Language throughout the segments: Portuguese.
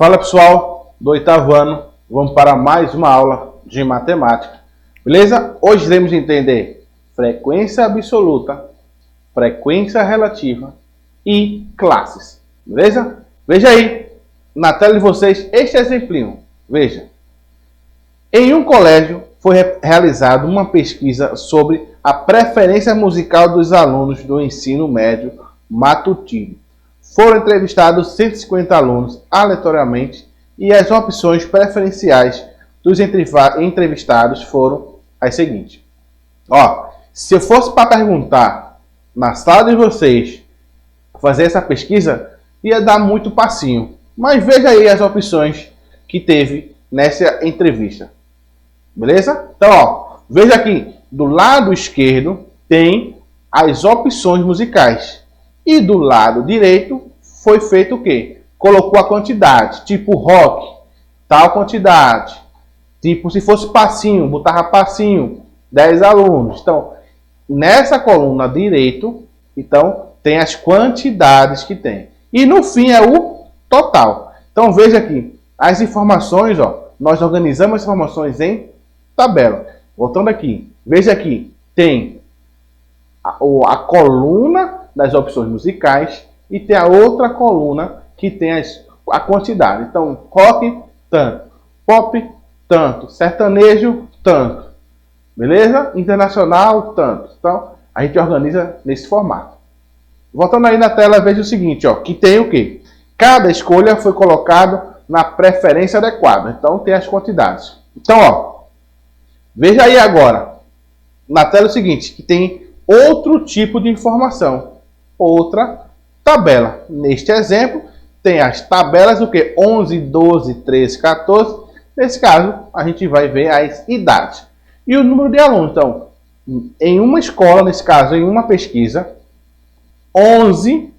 Fala pessoal do oitavo ano, vamos para mais uma aula de matemática, beleza? Hoje iremos entender frequência absoluta, frequência relativa e classes, beleza? Veja aí na tela de vocês este exemplinho, veja. Em um colégio foi realizada uma pesquisa sobre a preferência musical dos alunos do ensino médio matutino. Foram entrevistados 150 alunos aleatoriamente e as opções preferenciais dos entrevistados foram as seguintes. Se eu fosse para perguntar na sala de vocês, fazer essa pesquisa, ia dar muito passinho. Mas veja aí as opções que teve nessa entrevista. Beleza? Então, veja aqui, do lado esquerdo tem as opções musicais. E do lado direito foi feito o quê? Colocou a quantidade, tipo rock, tal quantidade. Tipo, se fosse passinho, botava passinho, 10 alunos. Então, nessa coluna direito, então, tem as quantidades que tem. E no fim é o total. Então, veja aqui, as informações, nós organizamos as informações em tabela. Voltando aqui, veja aqui, tem a coluna das opções musicais e tem a outra coluna que tem a quantidade. Então, rock, tanto. Pop, tanto. Sertanejo, tanto. Beleza? Internacional, tanto. Então, a gente organiza nesse formato. Voltando aí na tela, veja o seguinte, que tem o quê? Cada escolha foi colocada na preferência adequada. Então, tem as quantidades. Então, veja aí agora, na tela o seguinte, que tem outro tipo de informação, outra tabela. Neste exemplo, tem as tabelas, o que? 11, 12, 13, 14. Nesse caso, a gente vai ver as idades. E o número de alunos. Então, em uma escola, nesse caso, em uma pesquisa, 11,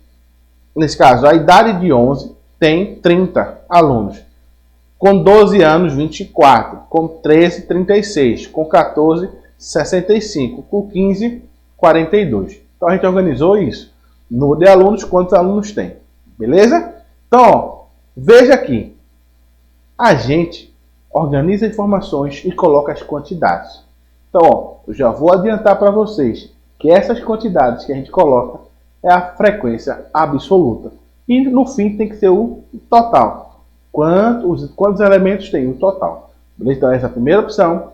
nesse caso, a idade de 11 tem 30 alunos. Com 12 anos, 24. Com 13, 36. Com 14, 65. Com 15, 42. Então a gente organizou isso. Número de alunos, quantos alunos tem. Beleza? Então, veja aqui. A gente organiza informações e coloca as quantidades. Então, eu já vou adiantar para vocês que essas quantidades que a gente coloca é a frequência absoluta. E no fim tem que ser o total. Quantos elementos tem o total. Beleza? Então essa primeira opção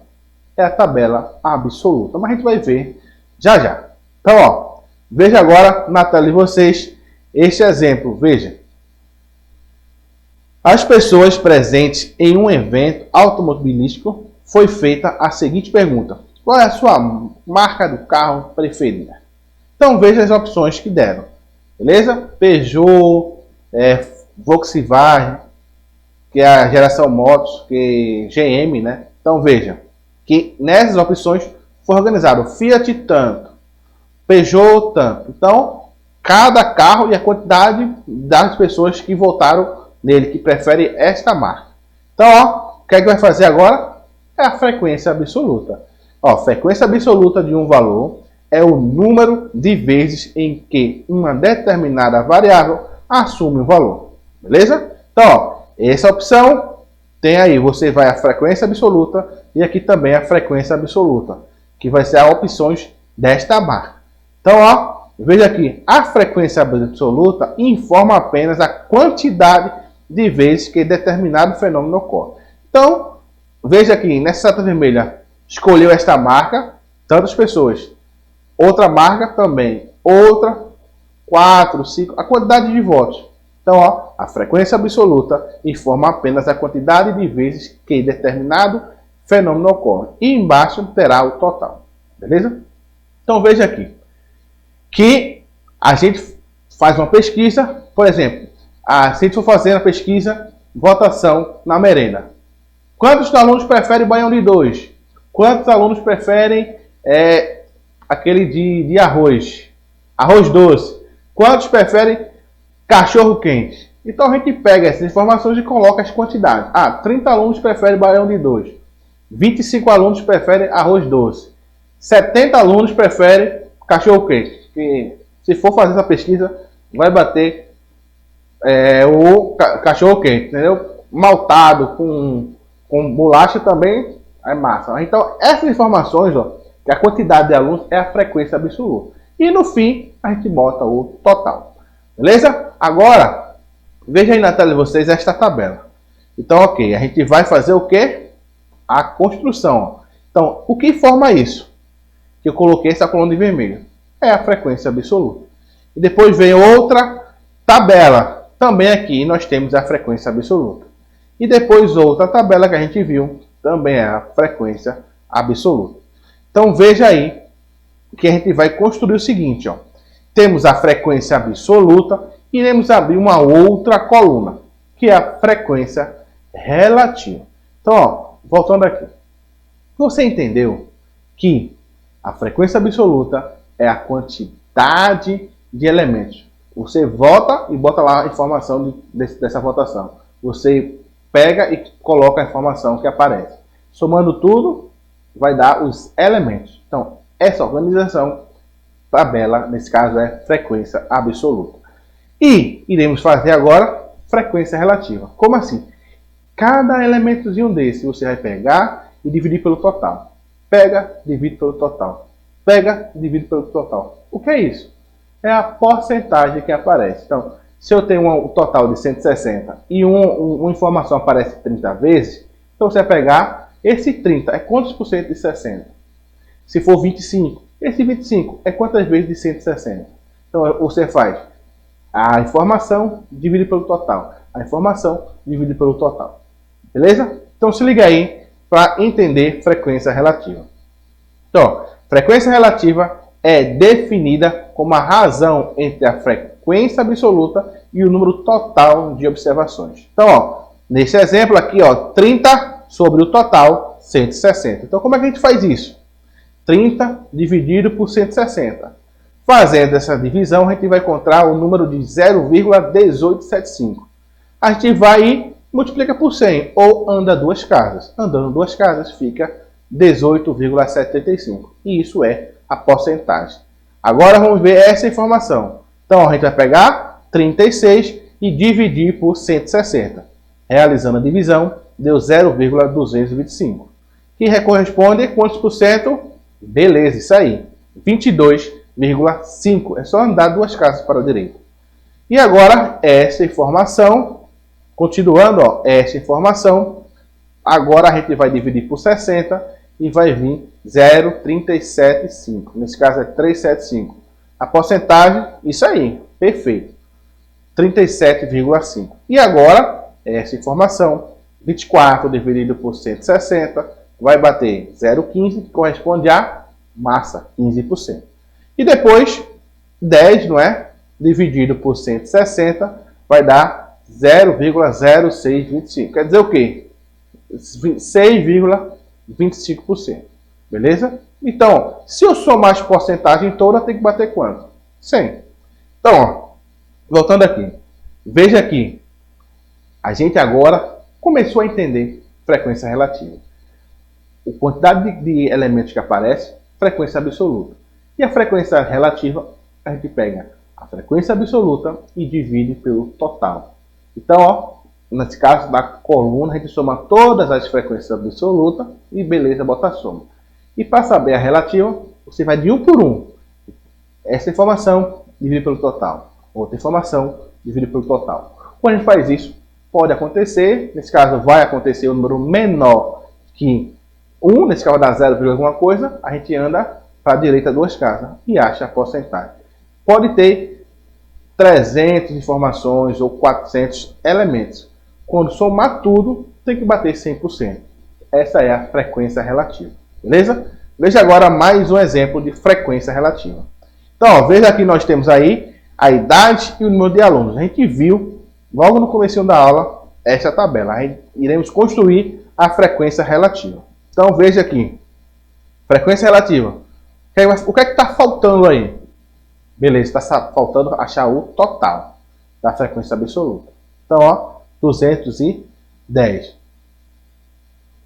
é a tabela absoluta. Mas a gente vai ver já já. Então, veja agora na tela de vocês este exemplo. Veja. As pessoas presentes em um evento automobilístico foi feita a seguinte pergunta. Qual é a sua marca do carro preferida? Então, veja as opções que deram. Beleza? Peugeot, Volkswagen, que é a geração Motos, que é GM, né? Então, veja que nessas opções foi organizado Fiat tanto, Peugeot tanto. Então, cada carro e a quantidade das pessoas que votaram nele, que prefere esta marca. Então, o que é que vai fazer agora? É a frequência absoluta. Frequência absoluta de um valor é o número de vezes em que uma determinada variável assume um valor. Beleza? Então, essa opção tem aí, você vai a frequência absoluta e aqui também a frequência absoluta, que vai ser as opções desta marca. Então, veja aqui, a frequência absoluta informa apenas a quantidade de vezes que determinado fenômeno ocorre. Então, veja aqui, nessa seta vermelha, escolheu esta marca, tantas pessoas. Outra marca também, outra, 4, 5, a quantidade de votos. Então, a frequência absoluta informa apenas a quantidade de vezes que determinado fenômeno ocorre. E embaixo terá o total. Beleza? Então, veja aqui que a gente faz uma pesquisa, por exemplo, se a gente for fazer a pesquisa, votação na merenda. Quantos alunos preferem baião de 2? Quantos alunos preferem aquele de arroz? Arroz doce. Quantos preferem cachorro quente? Então a gente pega essas informações e coloca as quantidades. 30 alunos preferem baião de 2. 25 alunos preferem arroz doce. 70 alunos preferem cachorro quente. Que, se for fazer essa pesquisa, vai bater o cachorro quente, entendeu? maltado com bolacha também é massa. Então, essas informações, ó, que a quantidade de alunos é a frequência absoluta. E no fim, a gente bota o total. Beleza? Agora, veja aí na tela de vocês esta tabela. Então, ok, a gente vai fazer o quê? A construção. Então, o que forma isso? Que eu coloquei essa coluna de vermelho. É a frequência absoluta. E depois vem outra tabela. Também aqui nós temos a frequência absoluta. E depois outra tabela que a gente viu, também é a frequência absoluta. Então veja aí que a gente vai construir o seguinte, ó. Temos a frequência absoluta e iremos abrir uma outra coluna, que é a frequência relativa. Então, ó, voltando aqui. Você entendeu que a frequência absoluta é a quantidade de elementos. Você vota e bota lá a informação dessa votação. Você pega e coloca a informação que aparece. Somando tudo, vai dar os elementos. Então, essa organização, tabela, nesse caso é frequência absoluta. E iremos fazer agora frequência relativa. Como assim? Cada elementozinho desse você vai pegar e dividir pelo total. Pega, divide pelo total. Pega, divide pelo total. O que é isso? É a porcentagem que aparece. Então, se eu tenho um total de 160 e uma informação aparece 30 vezes, então você vai pegar esse 30 é quantos por cento de 60? Se for 25, esse 25 é quantas vezes de 160? Então você faz a informação divide pelo total. A informação divide pelo total. Beleza? Então se liga aí para entender frequência relativa. Então, frequência relativa é definida como a razão entre a frequência absoluta e o número total de observações. Então, ó, nesse exemplo aqui, ó, 30 sobre o total, 160. Então, como é que a gente faz isso? 30 dividido por 160. Fazendo essa divisão, a gente vai encontrar o número de 0,1875. A gente vai e multiplica por 100, ou anda duas casas. Andando duas casas, fica 18,75. E isso é a porcentagem. Agora vamos ver essa informação. Então a gente vai pegar 36 e dividir por 160. Realizando a divisão, deu 0,225. Que corresponde a quantos por cento? Beleza, isso aí. 22,5. É só andar duas casas para a direita. E agora essa informação, continuando, ó, essa informação, agora a gente vai dividir por 60 e vai vir 0,375. Nesse caso é 375. A porcentagem, isso aí, perfeito. 37,5. E agora, essa informação, 24 dividido por 160, vai bater 0,15, que corresponde a massa, 15%. E depois, 10, não é? Dividido por 160, vai dar 0,0625. Quer dizer o quê? 6,25%. Beleza? Então, se eu somar as porcentagens todas, tem que bater quanto? 100. Então, ó, voltando aqui. Veja aqui. A gente agora começou a entender frequência relativa. A quantidade de elementos que aparece, frequência absoluta. E a frequência relativa, a gente pega a frequência absoluta e divide pelo total. Então, ó, nesse caso da coluna, a gente soma todas as frequências absolutas e beleza, bota a soma. E para saber a relativa, você vai de um por um. Essa informação divide pelo total. Outra informação divide pelo total. Quando a gente faz isso, pode acontecer, nesse caso vai acontecer um número menor que 1, nesse caso dá 0, alguma coisa, a gente anda para a direita duas casas e acha a porcentagem. Pode ter 300 informações ou 400 elementos. Quando somar tudo, tem que bater 100%. Essa é a frequência relativa. Beleza? Veja agora mais um exemplo de frequência relativa. Então, ó, veja aqui nós temos aí a idade e o número de alunos. A gente viu, logo no começo da aula, essa tabela. Aí iremos construir a frequência relativa. Então, veja aqui. Frequência relativa. O que é que está faltando aí? Beleza, está faltando achar o total da frequência absoluta. Então, ó, 210.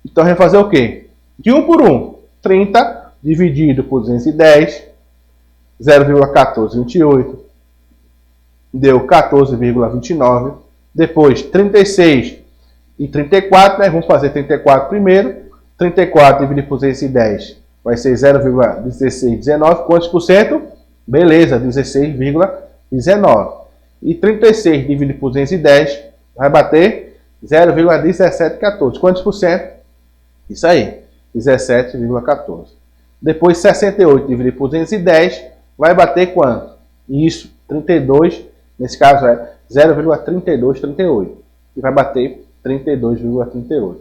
Então, a gente vai fazer o quê? De 1 por 1. 30 dividido por 210. 0,1428. Deu 14,29. Depois, 36 e 34, né? Vamos fazer 34 primeiro. 34 dividido por 210 vai ser 0,1619. Quantos por cento? Beleza, 16,19. E 36 dividido por 210 vai bater 0,1714. Quantos por cento? Isso aí, 17,14. Depois 68 dividido por 210 vai bater quanto? Isso, 32, nesse caso é 0,3238. E vai bater 32,38.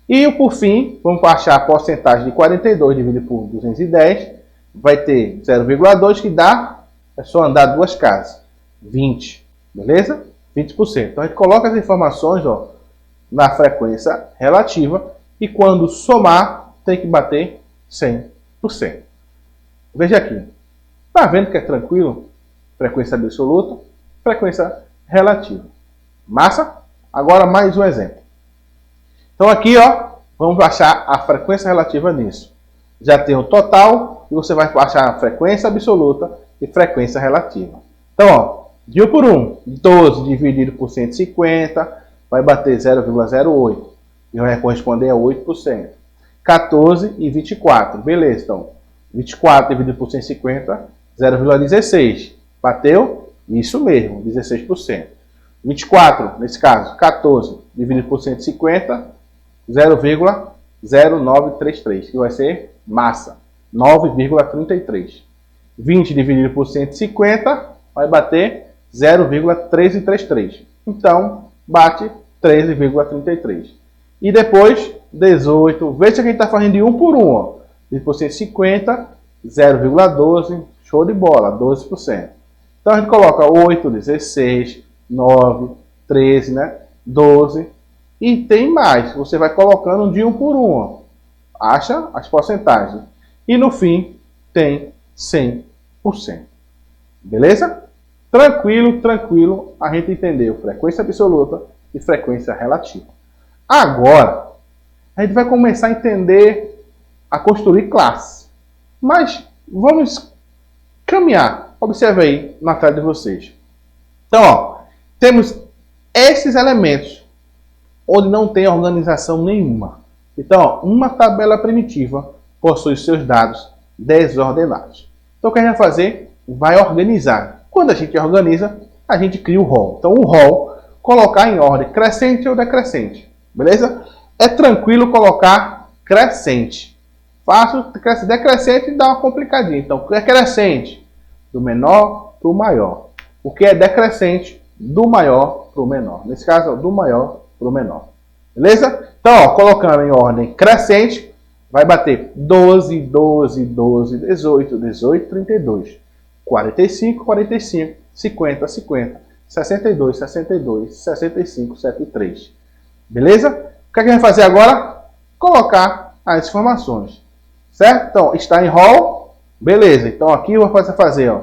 E por fim, vamos achar a porcentagem de 42 dividido por 210. Vai ter 0,2 que dá, é só andar duas casas, 20. Beleza? 20%. Então a gente coloca as informações, ó, na frequência relativa e quando somar tem que bater 100%. Veja aqui. Tá vendo que é tranquilo? Frequência absoluta, frequência relativa. Massa? Agora mais um exemplo. Então aqui, ó, vamos achar a frequência relativa nisso. Já tem o total e você vai achar a frequência absoluta e frequência relativa. Então, ó, de 1 por 1, 12 dividido por 150 vai bater 0,08 e vai corresponder a 8%. 14 e 24, beleza, então 24 dividido por 150, 0,16. Bateu? Isso mesmo, 16%. 24, nesse caso, 14 dividido por 150, 0,0933, que vai ser massa, 9,33. 20 dividido por 150 vai bater 0,1333. Então, bate 13,33. E depois, 18. Veja que a gente está fazendo de 1 por 1. Ó. Dividido por 150, 0,12. Show de bola, 12%. Então, a gente coloca 8, 16, 9, 13, né? 12. E tem mais. Você vai colocando de 1 por 1. Ó. Acha as porcentagens. E no fim, tem 100%. Beleza? Tranquilo, tranquilo. A gente entendeu frequência absoluta e frequência relativa. Agora, a gente vai começar a entender, a construir classes. Mas vamos caminhar. Observe aí na tela de vocês. Então, ó, temos esses elementos onde não tem organização nenhuma. Então, ó, uma tabela primitiva possui seus dados desordenados. Então, o que a gente vai fazer? Vai organizar. Quando a gente organiza, a gente cria o rol. Então, o rol, colocar em ordem crescente ou decrescente. Beleza? É tranquilo colocar crescente. Fácil, decrescente dá uma complicadinha. Então, é crescente, do menor para o maior. O que é decrescente, do maior para o menor. Nesse caso, do maior para o menor. Beleza? Então, ó, colocando em ordem crescente, vai bater 12, 12, 12, 18, 18, 32. 45, 45, 50, 50, 62, 62, 65, 73. Beleza? O que a gente vai fazer agora? Colocar as informações. Certo? Então, está em rol. Beleza. Então, aqui eu vou fazer ó,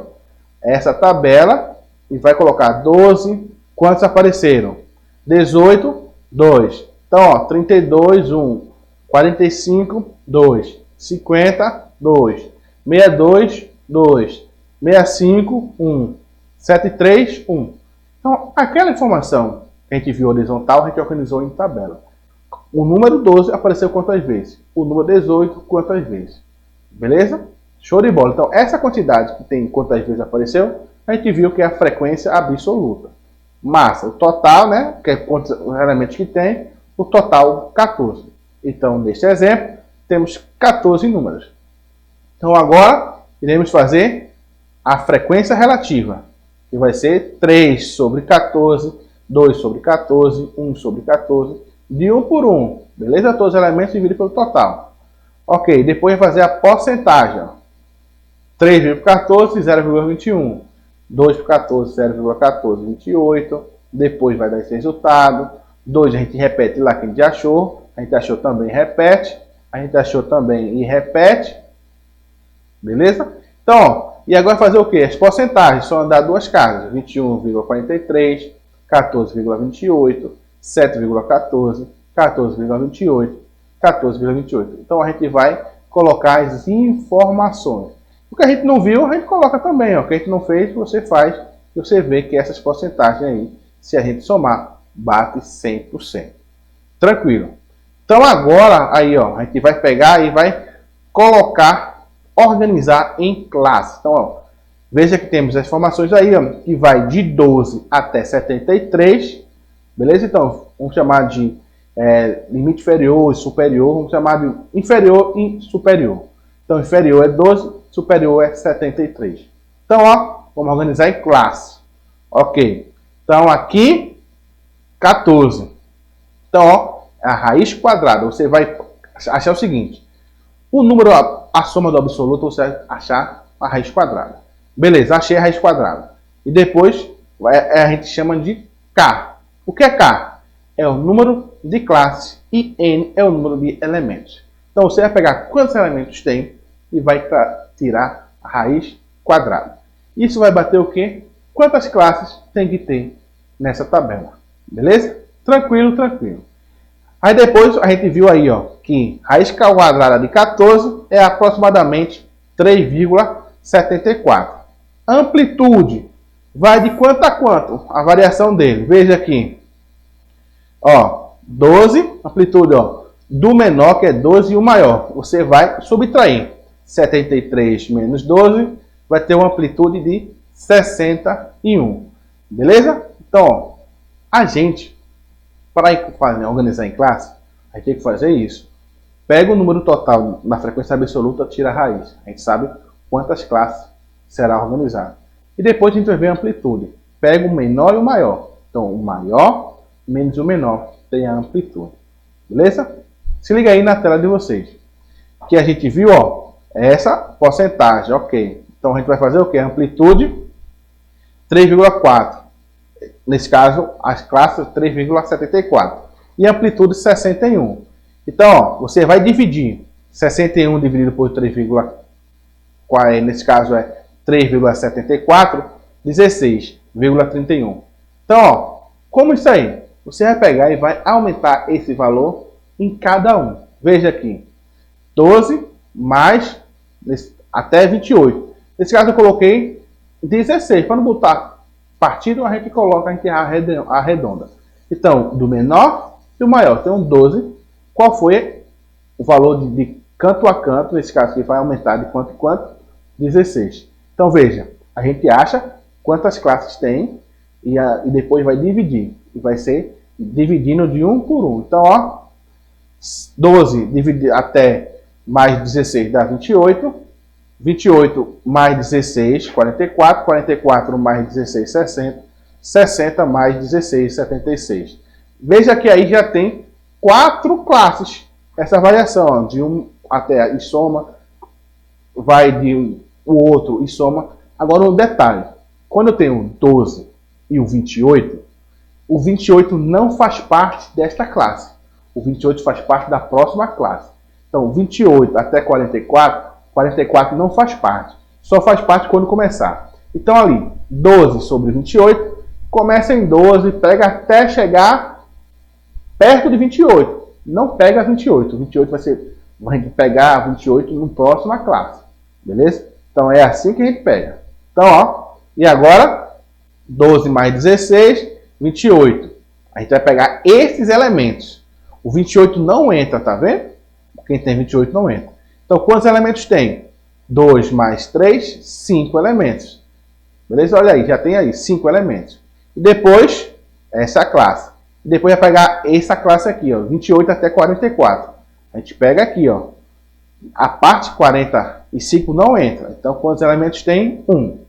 essa tabela e vai colocar 12. Quantos apareceram? 18, 2. Então, ó, 32, 1. 45, 2. 50, 2. 62, 2. 65, 1. 73, 1. Então, aquela informação que a gente viu horizontal, a gente organizou em tabela. O número 12 apareceu quantas vezes? O número 18, quantas vezes? Beleza? Show de bola. Então, essa quantidade que tem quantas vezes apareceu, a gente viu que é a frequência absoluta. Massa, o total, né? Que é quantos elementos que tem, o total 14. Então, neste exemplo, temos 14 números. Então, agora, iremos fazer a frequência relativa, que vai ser 3 sobre 14, 2 sobre 14, 1 sobre 14, de 1 por 1. Beleza? Todos os elementos divididos pelo total. Ok, depois vai fazer a porcentagem. Ó. 3 por 14, 0,21. 2 por 14, 0,14, 28. Depois vai dar esse resultado. 2 a gente repete lá que a gente achou. A gente achou também, repete. A gente achou também e repete. Beleza? Então, ó, e agora fazer o quê? As porcentagens só andar duas casas. 21,43, 14,28, 7,14, 14,28, 14,28. Então, a gente vai colocar as informações. O que a gente não viu, a gente coloca também. Ó. O que a gente não fez, você faz. E você vê que essas porcentagens aí, se a gente somar, bate 100%. Tranquilo. Então agora, aí ó, a gente vai pegar e vai colocar, organizar em classe. Então, ó, veja que temos as informações aí, ó, que vai de 12 até 73, beleza? Então, vamos chamar de limite inferior e superior, vamos chamar de inferior e superior. Então, inferior é 12, superior é 73. Então, ó, vamos organizar em classe. Ok. Então, aqui, 14. Então, ó, a raiz quadrada, você vai achar o seguinte. O número, a soma do absoluto, você vai achar a raiz quadrada. Beleza, achei a raiz quadrada. E depois, a gente chama de K. O que é K? É o número de classe e N é o número de elementos. Então, você vai pegar quantos elementos tem e vai tirar a raiz quadrada. Isso vai bater o quê? Quantas classes tem que ter nessa tabela. Beleza? Tranquilo, tranquilo. Aí depois a gente viu aí, ó, que raiz quadrada de 14 é aproximadamente 3,74. Amplitude vai de quanto a quanto? A variação dele. Veja aqui. Ó, 12, amplitude, ó, do menor, que é 12, e o maior. Você vai subtrair. 73 menos 12 vai ter uma amplitude de 61. Beleza? Então, ó, a gente, para organizar em classe, a gente tem que fazer isso. Pega o número total na frequência absoluta, tira a raiz. A gente sabe quantas classes será organizado. E depois a gente vai ver a amplitude. Pega o menor e o maior. Então, o maior menos o menor tem a amplitude. Beleza? Se liga aí na tela de vocês. Que a gente viu, ó, essa porcentagem, ok. Então, a gente vai fazer o que? Amplitude 3,4. Nesse caso, as classes 3,74. E amplitude 61. Então, ó, você vai dividir 61 dividido por 3,4, nesse caso é 3,74, 16,31. Então, ó, como isso aí? Você vai pegar e vai aumentar esse valor em cada um. Veja aqui, 12 mais até 28. Nesse caso eu coloquei 16. Para não botar partido, a gente coloca, a gente arredonda. Então, do menor e o maior. Então, 12. Qual foi o valor de canto a canto? Nesse caso aqui vai aumentar de quanto em quanto? 16. Então, veja, a gente acha quantas classes tem e depois vai dividir. E vai ser dividindo de um por um. Então, ó, 12 dividido até mais 16 dá 28. 28 mais 16, 44. 44 mais 16, 60. 60 mais 16, 76. Veja que aí já tem 4 classes. Essa variação, ó, de um até e soma, vai de o outro e soma. Agora um detalhe. Quando eu tenho 12 e o 28 não faz parte desta classe. O 28 faz parte da próxima classe. Então, 28 até 44, 44 não faz parte. Só faz parte quando começar. Então, ali, 12 sobre 28, começa em 12, pega até chegar perto de 28. Não pega 28. 28 vai pegar 28 no próxima classe. Beleza? Então, é assim que a gente pega. Então, ó, e agora, 12 mais 16, 28. A gente vai pegar esses elementos. O 28 não entra, tá vendo? Quem tem 28 não entra. Então, quantos elementos tem? 2 mais 3, 5 elementos. Beleza? Olha aí, já tem aí 5 elementos. E depois, essa classe. E depois vai pegar essa classe aqui, ó, 28 até 44. A gente pega aqui, ó. A parte 45 não entra. Então, quantos elementos tem? 1.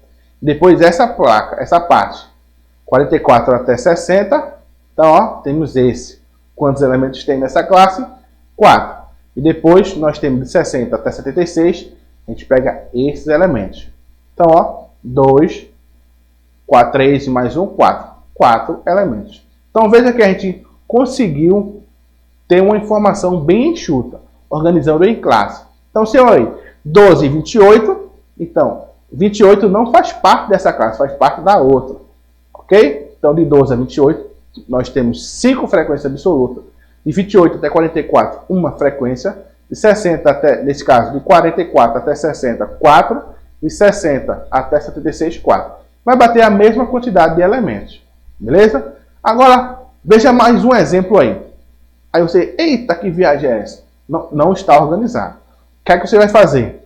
Depois essa placa, essa parte, 44 até 60. Então, ó, temos esse. Quantos elementos tem nessa classe? 4. E depois nós temos de 60 até 76. A gente pega esses elementos. Então, ó, 2, 4, 3 e mais 1, 4. 4 elementos. Então, veja que a gente conseguiu ter uma informação bem enxuta, organizando em classe. Então, se olha aí, 12 e 28. Então, 28 não faz parte dessa classe, faz parte da outra. Ok? Então, de 12 a 28, nós temos 5 frequências absolutas. De 28 até 44, uma frequência. De 60 até, nesse caso, de 44 até 60, 4. De 60 até 76, 4. Vai bater a mesma quantidade de elementos. Beleza? Agora, veja mais um exemplo aí. Aí você, eita, que viagem é essa? Não, não está organizado. O que é que você vai fazer?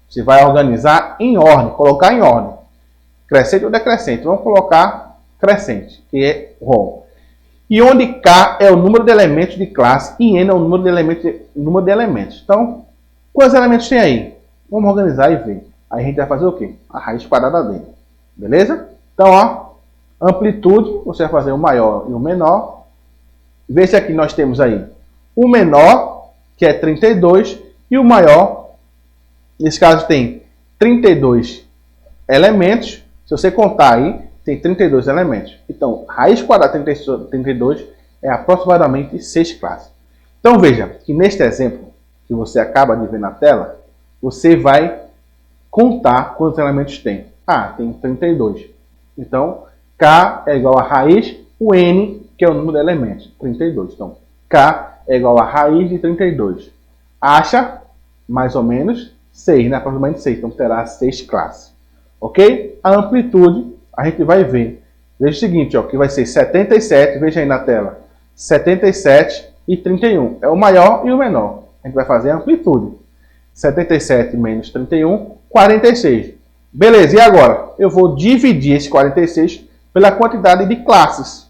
Você vai organizar em ordem, colocar em ordem. Crescente ou decrescente? Vamos colocar crescente, que é ROM. E onde K é o número de elementos de classe e N é o número de elementos. Então, quantos elementos tem aí? Vamos organizar e ver. Aí a gente vai fazer o quê? A raiz quadrada dele. Beleza? Então, ó, amplitude, você vai fazer o maior e o menor. Vê se aqui nós temos aí o menor, que é 32, e o maior, nesse caso tem 32 elementos. Se você contar aí, tem 32 elementos. Então, raiz quadrada de 32 é aproximadamente 6 classes. Então, veja que neste exemplo que você acaba de ver na tela, você vai contar quantos elementos tem. Ah, tem 32. Então, K é igual a raiz, o N, que é o número de elementos, 32. Então, K é igual a raiz de 32. Acha, mais ou menos, 6, né? Aproximadamente 6. Então, terá 6 classes. Ok? A amplitude, a gente vai ver. Veja o seguinte, ó, que vai ser 77, veja aí na tela. 77 e 31. É o maior e o menor. A gente vai fazer a amplitude. 77 menos 31, 46. Beleza, e agora? Eu vou dividir esse 46 pela quantidade de classes.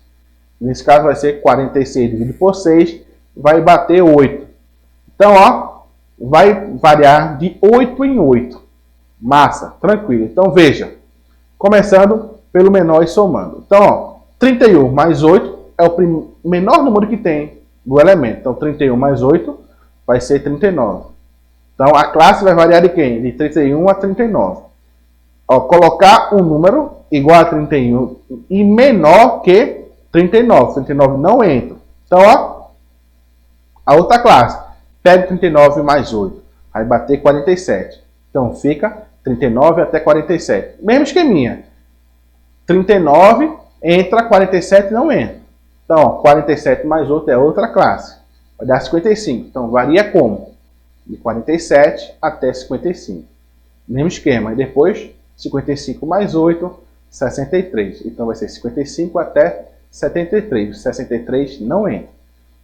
Nesse caso vai ser 46 dividido por 6, vai bater 8. Então, ó, vai variar de 8 em 8. Massa, tranquilo. Então, veja. Começando pelo menor e somando. Então, ó, 31 mais 8 é o menor número que tem do elemento. Então, 31 mais 8 vai ser 39. Então, a classe vai variar de quem? De 31 a 39. Ó, colocar um número igual a 31 e menor que 39. 39 não entra. Então, ó, a outra classe. Pega 39 mais 8. Vai bater 47. Então, fica 39 até 47. Mesmo esqueminha. 39 entra, 47 não entra. Então, ó, 47 mais 8 é outra classe. Vai dar 55. Então, varia como? De 47 até 55. Mesmo esquema. E depois, 55 mais 8, 63. Então, vai ser 55 até 73. 63 não entra.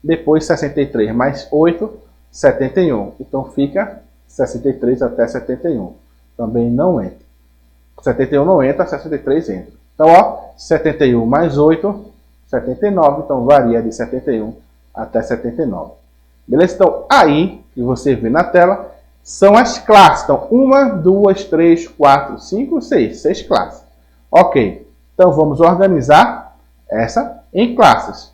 Depois, 63 mais 8, 71. Então, fica 63 até 71. Também não entra. 71 não entra, 63 entra. Então, ó, 71 mais 8, 79. Então, varia de 71 até 79. Beleza? Então, aí, que você vê na tela, são as classes. Então, 1, 2, 3, 4, 5, 6. 6 classes. Ok. Então, vamos organizar essa em classes.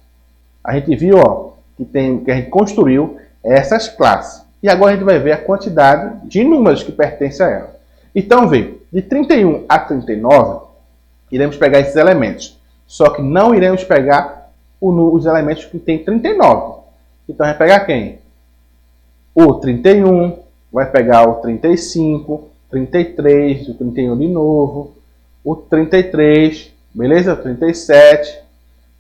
A gente viu, ó, que a gente construiu essas classes. E agora a gente vai ver a quantidade de números que pertencem a ela. Então, vê, de 31 a 39, iremos pegar esses elementos. Só que não iremos pegar os elementos que tem 39. Então, vai pegar quem? O 31, vai pegar o 35, 33, o 31 de novo, o 33, beleza? O 37,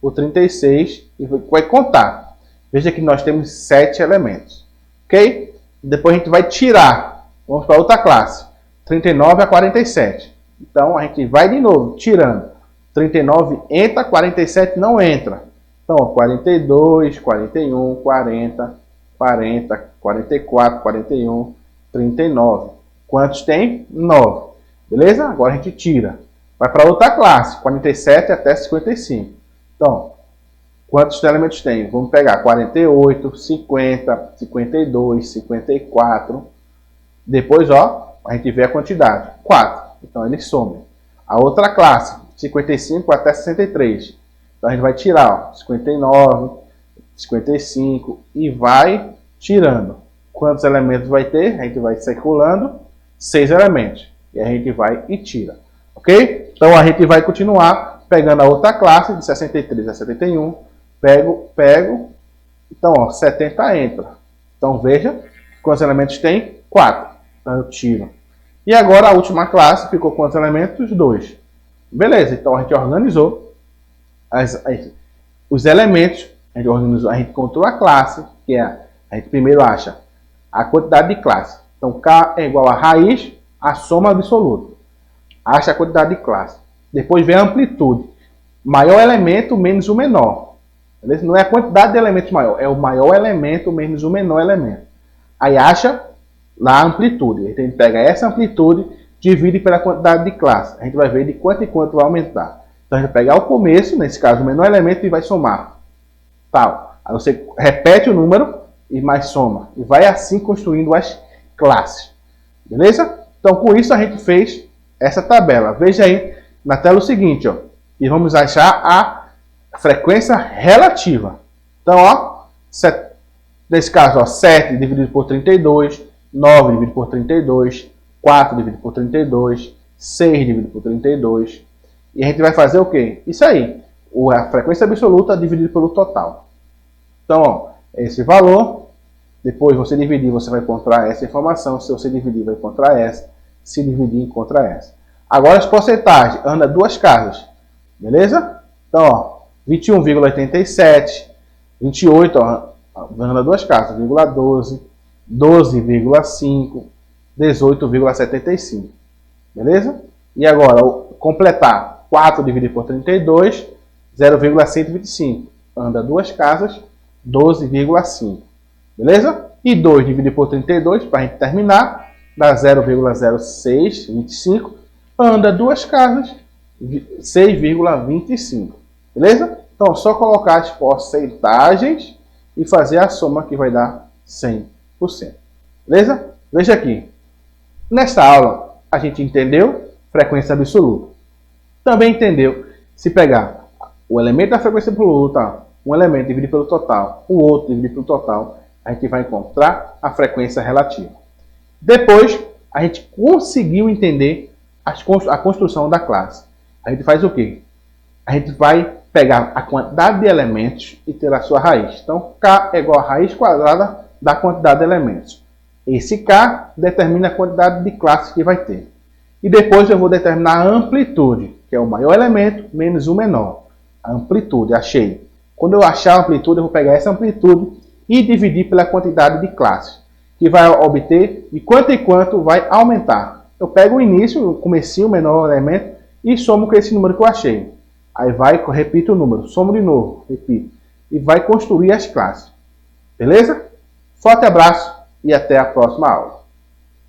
o 36, e vai contar. Veja que nós temos 7 elementos. Ok? Depois a gente vai tirar. Vamos para outra classe. 39 a 47. Então, a gente vai de novo, tirando. 39 entra, 47 não entra. Então, ó, 42, 41, 40, 40, 44, 41, 39. Quantos tem? 9. Beleza? Agora a gente tira. Vai para outra classe, 47 até 55. Então, quantos elementos tem? Vamos pegar 48, 50, 52, 54. Depois, ó, a gente vê a quantidade. 4. Então, eles somam. A outra classe, 55 até 63. Então, a gente vai tirar, ó, 59, 55 e vai tirando. Quantos elementos vai ter? A gente vai circulando 6 elementos. E a gente vai e tira. Ok? Então, a gente vai continuar pegando a outra classe, de 63 a 71. Pego. Então, ó, 70 entra. Então, veja quantos elementos tem? 4. Então, eu tiro. E agora a última classe ficou quantos elementos? 2. Beleza, então a gente organizou os elementos. A gente encontrou a classe, que é a gente primeiro acha a quantidade de classe. Então, K é igual a raiz, a soma absoluta. Acha a quantidade de classe. Depois vem a amplitude. Maior elemento menos o menor. Beleza? Não é a quantidade de elementos maior, é o maior elemento menos o menor elemento. Aí acha lá a amplitude. A gente pega essa amplitude, divide pela quantidade de classe. A gente vai ver de quanto em quanto vai aumentar. Então a gente vai pegar o começo, nesse caso o menor elemento, e vai somar. Tal. Aí você repete o número e mais soma. E vai assim construindo as classes. Beleza? Então com isso a gente fez essa tabela. Veja aí na tela o seguinte, ó. E vamos achar a frequência relativa. Então, ó, nesse caso, ó, 7 dividido por 32, 9 dividido por 32, 4 dividido por 32, 6 dividido por 32. E a gente vai fazer o quê? Isso aí, a frequência absoluta dividida pelo total. Então, ó, esse valor, depois você dividir, você vai encontrar essa informação. Se você dividir, vai encontrar essa. Se dividir, encontra essa. Agora as porcentagens, anda duas casas. Beleza? Então, ó, 21,87, 28, ó, anda duas casas, 12, 12,5, 18,75. Beleza? E agora, completar 4 dividido por 32, 0,125. Anda duas casas, 12,5. Beleza? E 2 dividido por 32, para a gente terminar, dá 0,0625. Anda duas casas, 6,25. Beleza? Então, só colocar as porcentagens e fazer a soma que vai dar 100%. Beleza? Veja aqui. Nesta aula, a gente entendeu frequência absoluta. Também entendeu, se pegar o elemento da frequência absoluta, um elemento dividido pelo total, o outro dividido pelo total, a gente vai encontrar a frequência relativa. Depois, a gente conseguiu entender a construção da classe. A gente faz o quê? A gente vai pegar a quantidade de elementos e ter a sua raiz. Então, K é igual a raiz quadrada da quantidade de elementos. Esse K determina a quantidade de classes que vai ter. E depois eu vou determinar a amplitude, que é o maior elemento menos o menor. A amplitude, achei. Quando eu achar a amplitude, eu vou pegar essa amplitude e dividir pela quantidade de classes, que vai obter de quanto em quanto vai aumentar. Eu pego o início, o comecinho, o menor elemento, e somo com esse número que eu achei. Aí vai, repito o número, somo de novo, repito. E vai construir as classes. Beleza? Forte abraço e até a próxima aula.